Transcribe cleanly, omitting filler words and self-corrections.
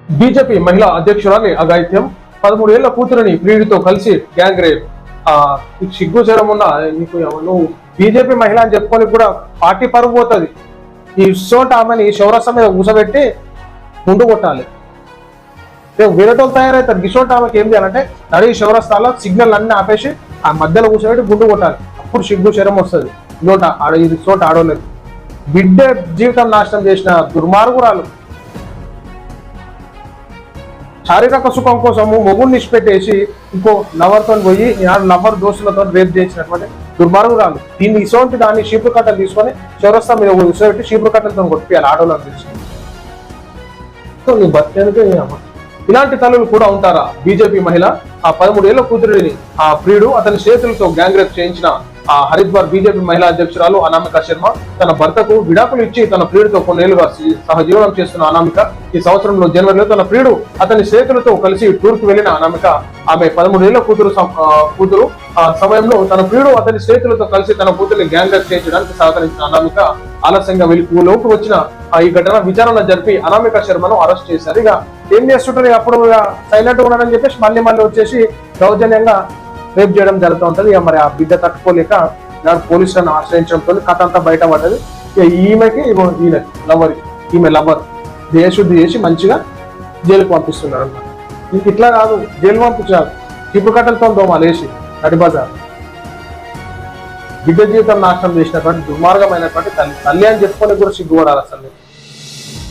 BJP మహిళా అధ్యక్షురాలి అఘాయిత్యం, 13 ఏళ్ల కూతురిని ప్రియుడితో కలిసి గ్యాంగ్ రేప్. సిగ్గు చేయడం ఉన్నా నీకు, నువ్వు బీజేపీ మహిళ అని చెప్పుకొని కూడా పార్టీ పరుగు పోతుంది. ఈ చోట ఆమెని శౌరస్తం మీద కూసబెట్టి ముందు కొట్టాలి. వేరేతో తయారవుతారు. గిసోట ఆమెకి ఏం చేయాలంటే నడి శౌరస్తాలో సిగ్నల్ అన్ని ఆపేసి ఆ మధ్యలో కూర్చోబెట్టి గుండు కొట్టాలి. అప్పుడు సిగ్గు శరం వస్తుంది. ఇది చోట ఆడోలేదు. బిడ్డ జీవితం నాశనం చేసిన దుర్మార్గురాలు. శారీరక సుఖం కోసము మొగుడిని ఇచ్చిపెట్టేసి ఇంకో లవర్తో పోయి లవర్ దోస్తులతో రేప్ చేసినటువంటి దుర్మార్గురాలు. దీన్ని ఇసోంటి దాన్ని చీపురు కట్టలు తీసుకొని చౌరస్తా మీద కూర్చోబెట్టి చీపురు కట్టలతో కొట్టియాలి ఆడోళ్ళని తెలిసి. నీ బతికేందుకే ఇలాంటి తల్లులు కూడా ఉంటారా? బీజేపీ మహిళ ఆ 13 ఏళ్ల కూతురిని ఆ ప్రియుడు అతని చేతులతో గ్యాంగ్ రేప్ చేయించిన ఆ హరిద్వార్ బీజేపీ మహిళా అధ్యక్షురాలు అనామిక శర్మ తన భర్తకు విడాకులు ఇచ్చి తన ప్రియుడితో కొన్నేళ్లుగా సహజీవనం చేస్తున్న అనామిక ఈ సంవత్సరంలో జనవరిలో తన ప్రియుడు అతని చేతులతో కలిసి టూర్ కు వెళ్లిన అనామిక ఆమె 13 ఏళ్ల కూతురు సమయంలో తన ప్రియుడు అతని చేతులతో కలిసి తన కూతురిని గ్యాంగ్ రేప్ చేయించడానికి సహకరించిన అనామిక ఆలస్యంగా లోపు వచ్చిన ఈ ఘటన విచారణ జరిపి అనామిక శర్మను అరెస్ట్ చేశారు. ఇక ఏం చేస్తుంటారు, అప్పుడు సైలెంట్ ఉన్నాడని చెప్పేసి మళ్ళీ వచ్చేసి దౌర్జన్యంగా రేప్ చేయడం జరుగుతూ ఉంటది. ఇక మరి ఆ బిడ్డ తట్టుకోలేక పోలీసులను ఆశ్రయించడంతో కథ అంతా బయటపడ్డది. ఈమెకి ఈయన ఈమె లవర్ దేశశుద్ధి చేసి మంచిగా జైలుకు పంపిస్తున్నారు అన్నమాట. ఇంక ఇట్లా కాదు, జైలు పంపించారు చిప్పు కట్టలతో దోమాలేసి నడిబజార్. బిడ్డ జీవితం నాశనం చేసినటువంటి దుర్మార్గమైనటువంటి తల్లి అని చెప్పుకొని కూడా సిగ్గుపడాలి అసలు.